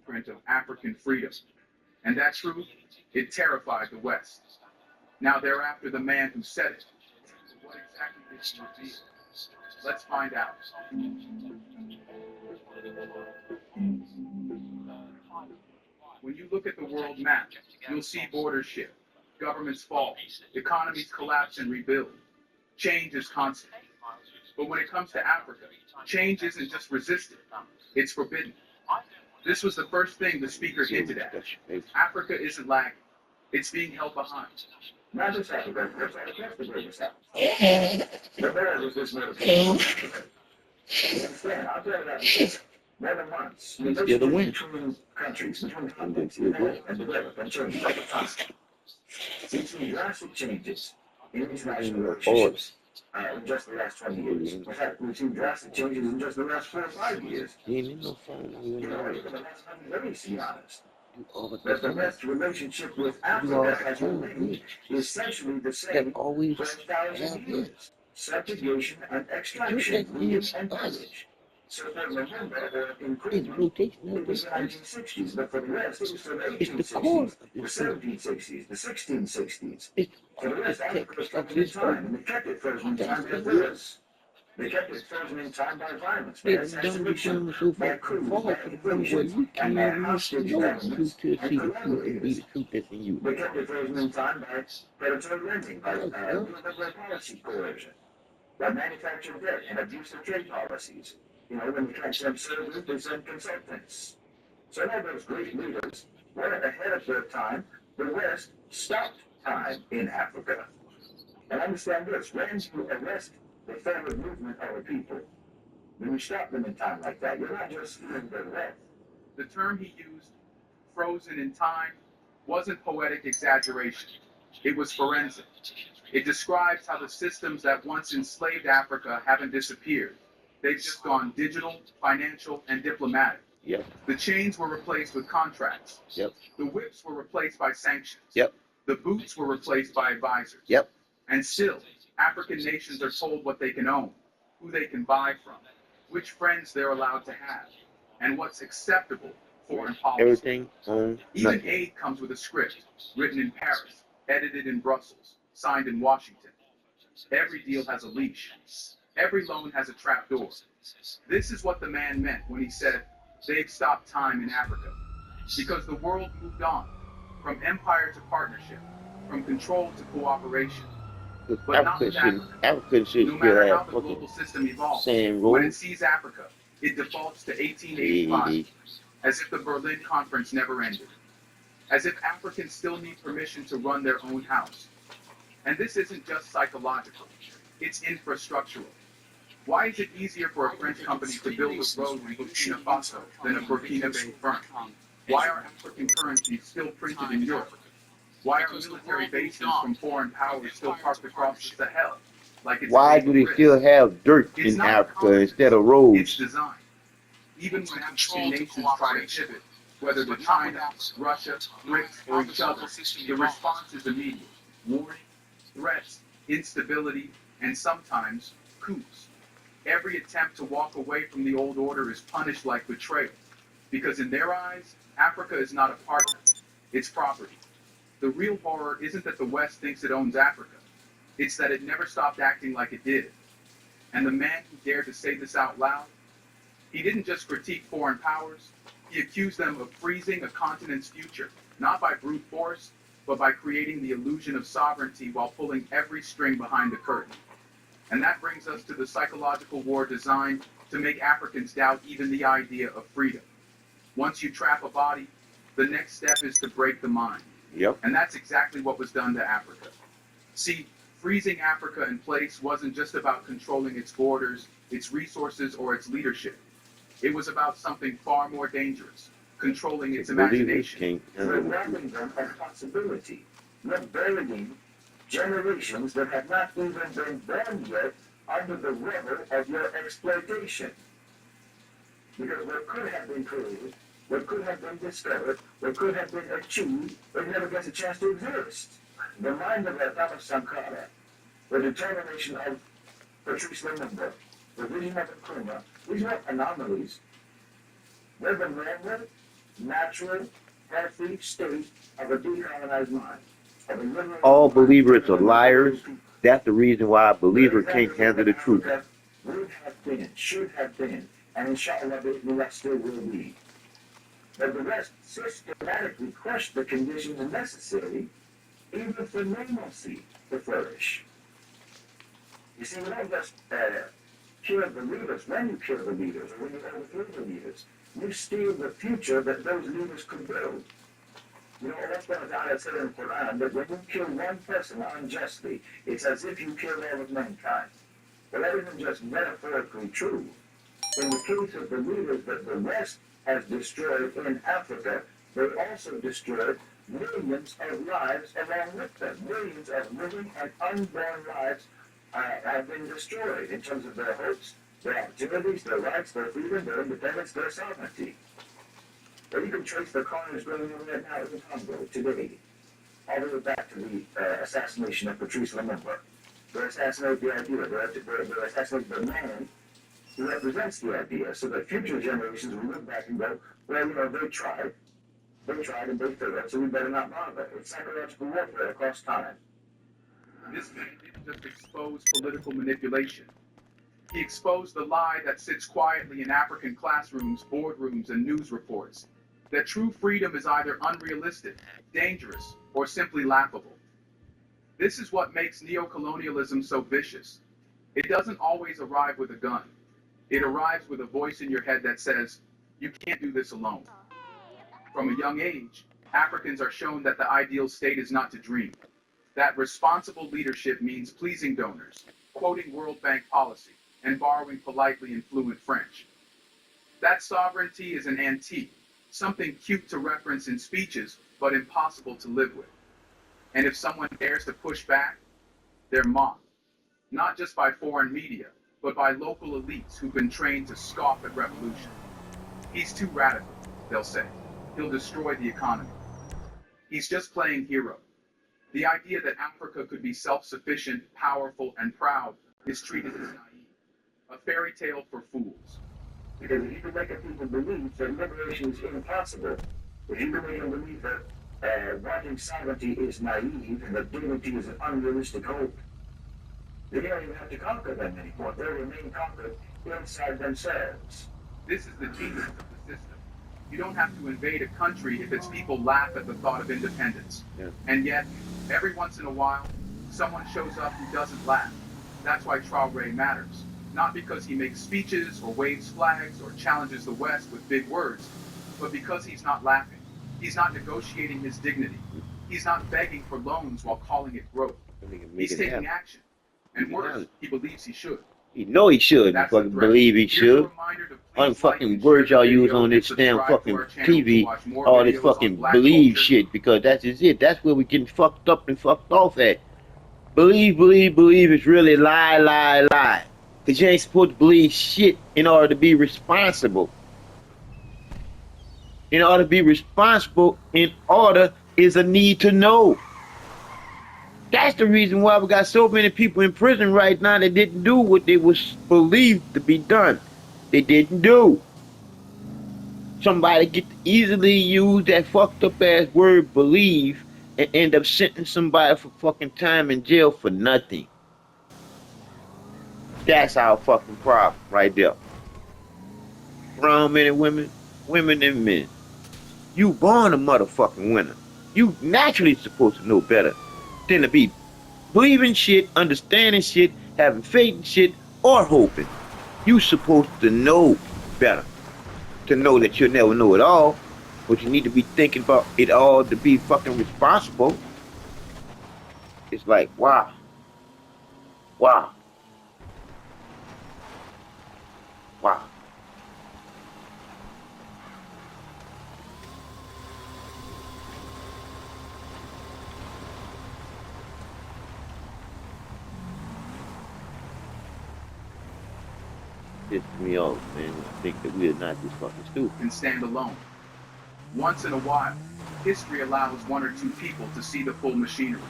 blueprint of African freedom. And that truth, it terrified the West. Now they're after the man who said it. What exactly did he reveal? Let's find out. When you look at the world map, you'll see borders shift, governments fall, economies collapse and rebuild. Change is constant. But when it comes to Africa, change isn't just resisted, it's forbidden. This was the first thing the speaker hinted at. Africa isn't lagging, it's being held behind. Not just Africa, that's the greatest Africa. The bear was this meditation. I'll tell you that. More than once. You're the win. Between countries, between continents, and develop and change over time. We've seen drastic changes in international relationships in just the last 20 years. In fact, we've seen drastic changes in just the last 4 or 5 years. You ain't no phone. Let me be honest. But the best relationship with Africa has remained essentially the same for 1,000 years. Subjugation and extraction, and pillage. So for November, improvement, it was the 1960s, but for the rest, it was from the 1860s, the 1760s, the 1660s. For the rest, Africa was frozen in time, and they kept it frozen in time by violence. They kept it frozen in time by violence, by assassination, by coup, by invasion, and by hostage governments and collaborators. They kept it frozen in time by predatory lending, by neoliberal policy coercion, by manufactured debt and abusive trade policies. You know, when you catch them servers, they send consultants. So all those great leaders were ahead of their time. The West stopped time in Africa. And understand this, when you arrest the forward movement of a people, when you stop them in time like that, you're not just leaving their left. The term he used, frozen in time, wasn't poetic exaggeration. It was forensic. It describes how the systems that once enslaved Africa haven't disappeared. They've just gone digital, financial, and diplomatic. Yep. The chains were replaced with contracts. Yep. The whips were replaced by sanctions. Yep. The boots were replaced by advisors. Yep. And still, African nations are told what they can own, who they can buy from, which friends they're allowed to have, and what's acceptable foreign policy. Everything on Even nothing. aid comes with a script, written in Paris, edited in Brussels, signed in Washington. Every deal has a leash. Every loan has a trapdoor. This is what the man meant when he said, they've stopped time in Africa. Because the world moved on, from empire to partnership, from control to cooperation. But not with Africa should No still matter how have the fucking global system evolves, sand when it roads. sees Africa, it defaults to 1885, as if the Berlin Conference never ended. As if Africans still need permission to run their own house. And this isn't just psychological, it's infrastructural. Why is it easier for a French company to build a road in Burkina Faso than a Burkina Faso firm? Why are African currencies still printed in Europe? Why are military bases from foreign powers still parked across the Sahel? Like it's Why do they still have dirt It's in not Africa common. instead of It's roads? design. Even when African nations try to pivot, whether to China, Russia, BRICS, or each other, the response is immediate. Warning, threats, instability, and sometimes coups. Every attempt to walk away from the old order is punished like betrayal, because in their eyes, Africa is not a partner, it's property. The real horror isn't that the West thinks it owns Africa, it's that it never stopped acting like it did. And the man who dared to say this out loud, he didn't just critique foreign powers, he accused them of freezing a continent's future, not by brute force, but by creating the illusion of sovereignty while pulling every string behind the curtain. And that brings us to the psychological war designed to make Africans doubt even the idea of freedom. Once you trap a body, the next step is to break the mind. Yep. And that's exactly what was done to Africa. See, freezing Africa in place wasn't just about controlling its borders, its resources, or its leadership. It was about something far more dangerous, controlling its imagination. We're robbing them of possibility. We're burying generations that have not even been born yet under the rubber of your exploitation. Because what could have been created, what could have been discovered, what could have been achieved, but never gets a chance to exist. The mind of Thomas Sankara, the determination of Patrice Lumumba, the vision of Nkrumah, these are not anomalies. They're the man natural, healthy state of a decolonized mind. Of a liberated All mind believers are driven by liars. people. That's the reason why a believer The can't handle the truth. Africa would have been, should have been, and inshallah, that still will be. But the West systematically crushed the conditions necessary even for normalcy to flourish. You see, we don't just kill the leaders. When you kill the leaders, or when you overthrow the leaders, you steal the future that those leaders could build. You know, that's what Allah said in the Quran, that when you kill one person unjustly, it's as if you killed all of mankind. Well, that isn't just metaphorically true. In the case of the leaders that the West has destroyed in Africa, they also destroyed millions of lives along with them. Millions of living and unborn lives have been destroyed in terms of their hopes, their activities, their rights, their freedom, their independence, their sovereignty. But you can trace the carnage going on right now in the Congo today, all the way back to the assassination of Patrice Lumumba. They assassinated the idea, they assassinated the man who represents the idea, so that future generations will look back and go, well, you know, they tried and they failed, so we better not bother. It's psychological warfare across time. This man didn't just expose political manipulation. He exposed the lie that sits quietly in African classrooms, boardrooms, and news reports, that true freedom is either unrealistic, dangerous, or simply laughable. This is what makes neocolonialism so vicious. It doesn't always arrive with a gun. It arrives with a voice in your head that says, you can't do this alone. From a young age, Africans are shown that the ideal state is not to dream, that responsible leadership means pleasing donors, quoting World Bank policy, and borrowing politely in fluent French. That sovereignty is an antique, something cute to reference in speeches, but impossible to live with. And if someone dares to push back, they're mocked, not just by foreign media, but by local elites who've been trained to scoff at revolution. He's too radical, they'll say. He'll destroy the economy. He's just playing hero. The idea that Africa could be self-sufficient, powerful, and proud is treated as naive, a fairy tale for fools. Because if you can make people believe that liberation is impossible, if you can make them believe that wanting sovereignty is naive and that dignity is an unrealistic hope, they don't even have to conquer them anymore. They remain conquered inside themselves. This is the genius of the system. You don't have to invade a country if its people laugh at the thought of independence. Yeah. And yet, every once in a while, someone shows up who doesn't laugh. That's why Traoré matters. Not because he makes speeches or waves flags or challenges the West with big words, but because he's not laughing. He's not negotiating his dignity. He's not begging for loans while calling it growth. He's taking action. And worse, he believes he should. He know he should. That's Fucking the threat. believe he Here's a should. reminder to All the please like fucking and words share y'all the use video on and this damn subscribe to fucking our channel to TV, watch more all this videos on fucking Black believe culture. shit, because that's just it. That's where we getting fucked up and fucked off at. Believe is really lie. Because you ain't supposed to believe shit in order to be responsible. In order to be responsible, in order is a need to know. That's the reason why we got so many people in prison right now that didn't do what they was believed to be done. They didn't do. Somebody get to easily use that fucked up ass word believe and end up sentencing somebody for fucking time in jail for nothing. That's our fucking problem right there. Grown men and women, women and men. You born a motherfucking winner. You naturally supposed to know better than to be believing shit, understanding shit, having faith in shit, or hoping. You supposed to know better. To know that you'll never know it all, but you need to be thinking about it all to be fucking responsible. It's like, wow. Wow. Wow. Pisses me off, man. I think that we are not this fucking stupid. Can stand alone. Once in a while, history allows one or two people to see the full machinery,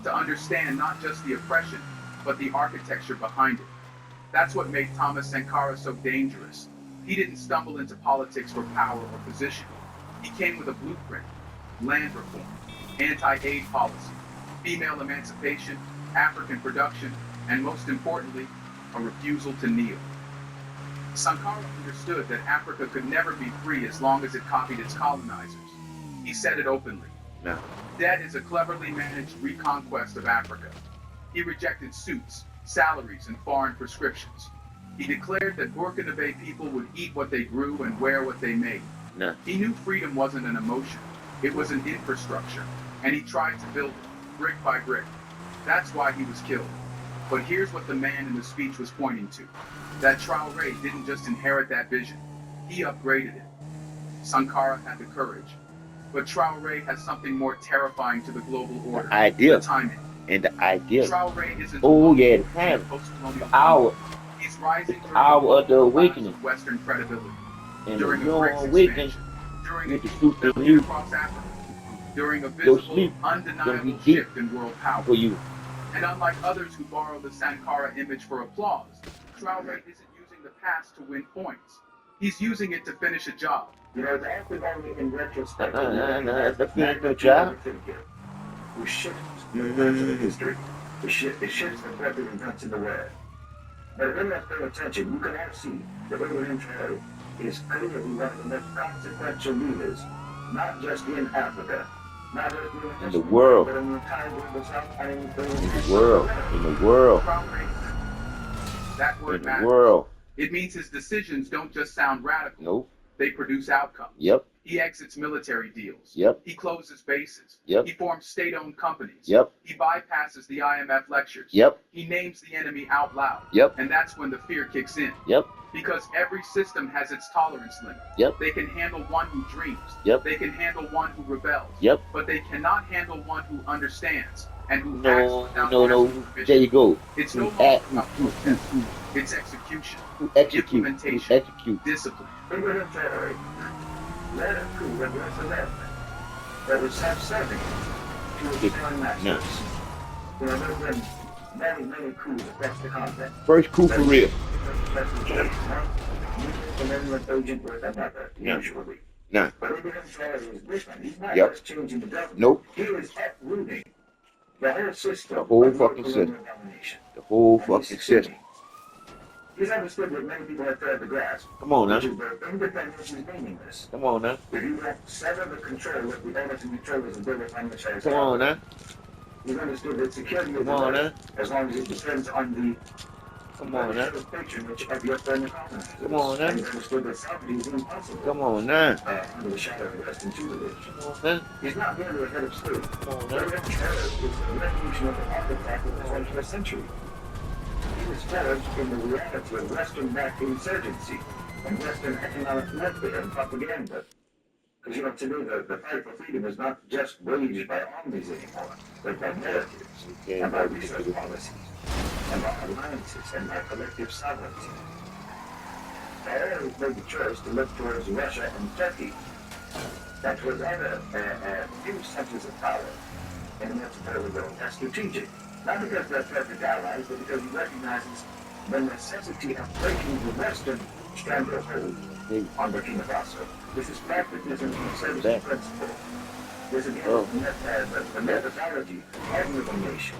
to understand not just the oppression, but the architecture behind it. That's what made Thomas Sankara so dangerous. He didn't stumble into politics for power or position. He came with a blueprint: land reform, anti-aid policy, female emancipation, African production, and most importantly, a refusal to kneel. Sankara understood that Africa could never be free as long as it copied its colonizers. He said it openly. No. Debt is a cleverly managed reconquest of Africa. He rejected suits, salaries, and foreign prescriptions. He declared that Burkinabe people would eat what they grew and wear what they made. No. He knew freedom wasn't an emotion, it was an infrastructure, and he tried to build it, brick by brick. That's why he was killed. But here's what the man in the speech was pointing to. That Traoré didn't just inherit that vision, he upgraded it. Sankara had the courage. But Traoré has something more terrifying to the global order. The idea. The timing. And the idea. Traoré isn't Oh yeah, the a time. post-colonial The hour. He's rising through Hour of the rise awakening. of Western credibility. And During if a you Brexit don't awaken, expansion, during you a can shoot the movement new across Africa, during a Your visible, sleep gonna undeniable be deep shift in world power. for you. And unlike others who borrow the Sankara image for applause, Traoré isn't using the past to win points. He's using it to finish a job. You know, the active only in retrospect. That's a good job. Who shifts the events of history. It shifts the collective events in the world. But if anyone paying attention, you can all see that Ibrahim Traoré is clearly one of the most consequential leaders, not just in Africa, not just In the world. but in the entire global south and in In the world. In the world. Traoré, that In word the matters. world. It means his decisions don't just sound radical. Nope. They produce outcomes. Yep. He exits military deals. Yep. He closes bases. Yep. He forms state-owned companies. Yep. He bypasses the IMF lectures. Yep. He names the enemy out loud. Yep. And that's when the fear kicks in. Yep. Because every system has its tolerance limit. Yep. They can handle one who dreams. Yep. They can handle one who rebels. Yep. But they cannot handle one who understands and who acts No. without No. national There vision. you go. It's no Who longer act- about protest. It's execution, Who execute? Who implementation. execute? discipline. Ibrahim Traoré led a coup against the left that was self-serving to its foreign masters. You know, there have been many, many coups across the continent. First coup for real. And then an agent with another, Yeah. usually. Nah. But Ibrahim Traoré is different. He's not Yep. just changing the government. Nope. He is uprooting the whole system. The whole of fucking colonial system. domination. The whole And fucking he's system. He's understood what many people have failed to grasp, Come on now. which is that independence is meaningless. Come on now. If you don't sever the control of the owners and controllers of global financial Come on now. He's understood that security is Come on now. as long as it depends on the Come on now. patronage of your friend economy. Come on now. And he's understood that sovereignty is impossible Come on now. under the shadow of the Western tutelage. Come on now. He's not merely a head of state. Come on The now. Red Terror is the revolution of the architect of the 21st century. He was forged in the reality of Western-backed insurgency and Western economic warfare and propaganda. Because, you know, today the fight for freedom is not just waged by armies anymore, but by narratives, Okay. and by research policies, and by alliances, and by collective sovereignty. Traoré made the choice to look towards Russia and Turkey. That was other new centers of power in the multipolar world. That's strategic. Not because they're perfect allies, but because he recognizes the necessity of breaking the Western stranglehold on Burkina Faso. This is pragmatism in service of principle. This is the methodology of the nation.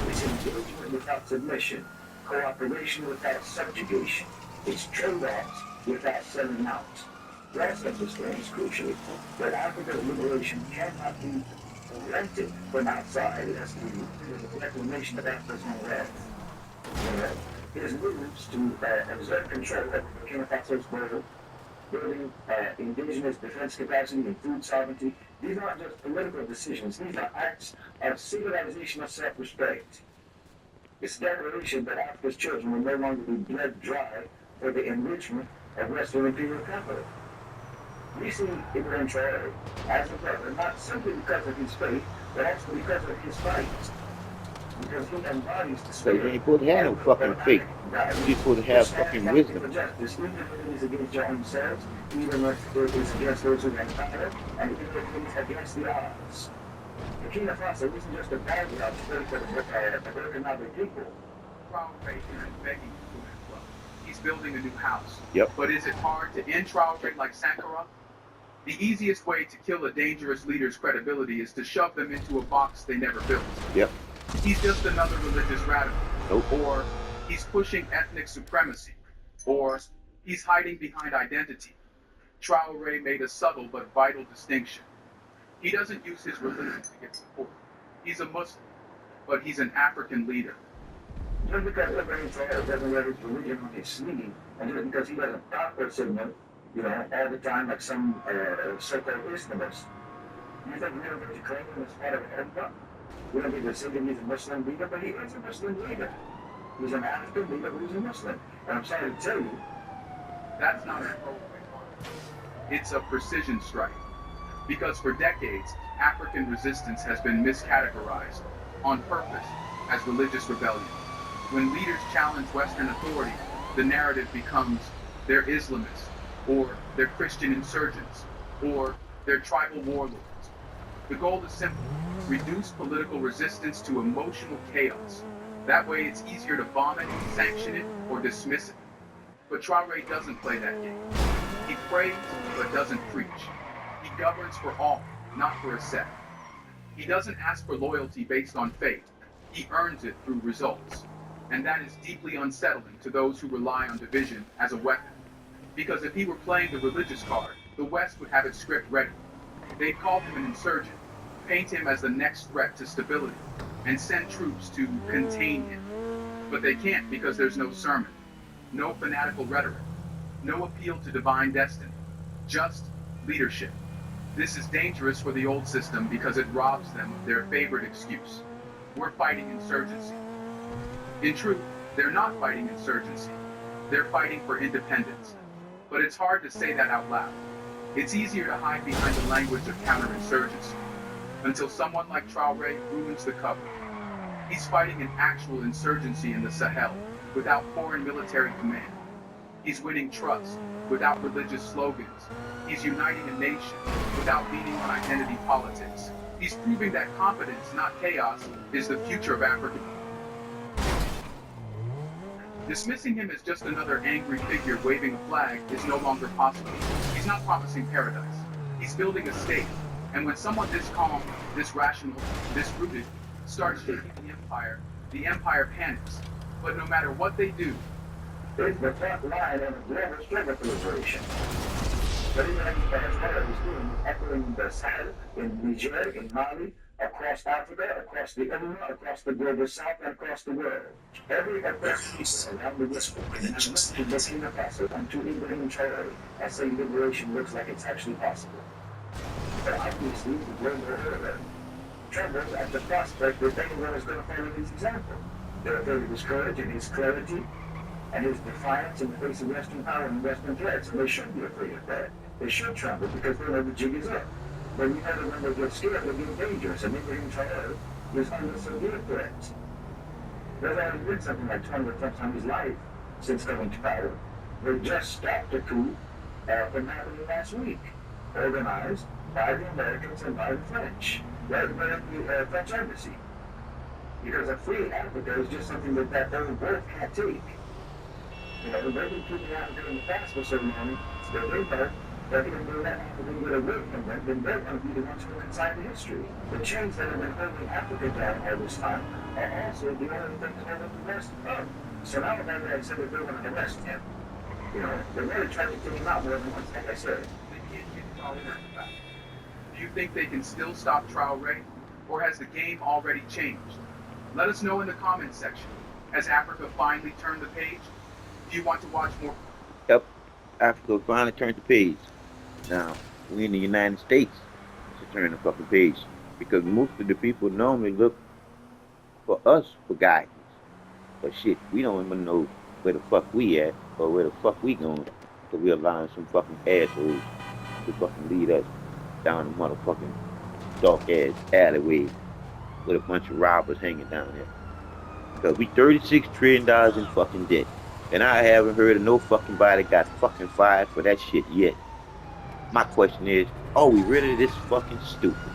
It's engagement without submission, cooperation without subjugation. It's trade-offs without selling out. Rest understands crucially that Africa's liberation cannot be rented from outside. It has to be the reclamation of Africa's own land. His moves to exert control of Burkina Faso's border, building indigenous defense capacity and food sovereignty, these aren't just political decisions. These are acts of civilizational self-respect. It's a declaration that Africa's children will no longer be bled dry for the enrichment of Western imperial capital. We see Ibrahim Traoré as a brother, not simply because of his faith, but also because of his fight. Because he embodies the So you spirit. ain't supposed to have no fucking faith. You're supposed to have fucking wisdom. Justice, even if it is against your own selves, even if it is against those who have power, and even if it is against the odds. Burkina Faso isn't just a background state for the Burkinabe people. Traoré isn't begging for it. He's building a new house. Yep. But is it hard to end Traoré like Sankara? The easiest way to kill a dangerous leader's credibility is to shove them into a box they never built. Yep. He's just another religious radical. Nope. Or he's pushing ethnic supremacy. Or he's hiding behind identity. Traoré made a subtle but vital distinction. He doesn't use his religion to get support. He's a Muslim, but he's an African leader. Just because Ibrahim Traoré doesn't wear his religion on his sleeve, and just because he doesn't doctor signal, all the time like some so-called Islamist, you think we're going to claim him as part of Ummah? We don't need to say that he's a Muslim leader, but he is a Muslim leader. He's an African leader who's a Muslim. And I'm sorry to tell you, that's not a throwaway line. It's a precision strike. Because for decades, African resistance has been miscategorized on purpose as religious rebellion. When leaders challenge Western authority, the narrative becomes they're Islamists, or they're Christian insurgents, or they're tribal warlords. The goal is simple: reduce political resistance to emotional chaos. That way it's easier to bomb it, sanction it, or dismiss it. But Traoré doesn't play that game. He prays, but doesn't preach. He governs for all, not for a sect. He doesn't ask for loyalty based on faith. He earns it through results. And that is deeply unsettling to those who rely on division as a weapon. Because if he were playing the religious card, the West would have its script ready. They'd call him an insurgent, paint him as the next threat to stability, and send troops to contain him. But they can't because there's no sermon, no fanatical rhetoric, no appeal to divine destiny, just leadership. This is dangerous for the old system because it robs them of their favorite excuse. We're fighting insurgency. In truth, they're not fighting insurgency. They're fighting for independence. But it's hard to say that out loud. It's easier to hide behind the language of counterinsurgency until someone like Traoré ruins the cover. He's fighting an actual insurgency in the Sahel without foreign military command. He's winning trust without religious slogans. He's uniting a nation without leaning on identity politics. He's proving that competence, not chaos, is the future of Africa. Dismissing him as just another angry figure waving a flag is no longer possible. He's not promising paradise. He's building a state. And when someone this calm, this rational, this rooted starts shaking the empire panics. But no matter what they do, it's the front line of the global struggle for liberation. But even as Venezuela is doing, echoing the Sahel in Niger, in Mali, across Africa, across the Ummah, across the global south, and across the world. Every piece around the world, and to Burkina Faso and to Ibrahim Traoré, I say liberation looks like it's actually possible. But obviously, the global trembles at the prospect that anyone is going to follow his example. They're afraid of his courage and his clarity and his defiance in the face of Western power and Western threats, and they should be afraid of that. They should tremble because they know the jig is up. But you never when they get scared, they get dangerous, and Ibrahim Traoré is under severe threats. They've already did something like 20 attempts on his life since coming to power. They just stopped a coup from happening last week, organized by the Americans and by the French, led by the French embassy. Because a free Africa is just something that old world can't take. They've been keeping Africa in the past for so long, they know that even though that Africa would have lived from them, then they're going to be the ones who are inside the history. The chains that have been holding Africa down all this time are also the only things holding the West up. So now that they said that they're going to arrest him, they're really trying to take him out more than once, like I said. Do you think they can still stop Traoré, or has the game already changed? Let us know in the comments section. Has Africa finally turned the page? Do you want to watch more? Yep, Africa finally turned the page. Now, we in the United States to turn the fucking page. Because most of the people normally look for us for guidance. But shit, we don't even know where the fuck we at or where the fuck we going. So we're allowing some fucking assholes to fucking lead us down the motherfucking dark ass alleyway with a bunch of robbers hanging down there. Because we $36 trillion in fucking debt. And I haven't heard of no fucking body got fucking fired for that shit yet. My question is, are we really this fucking stupid?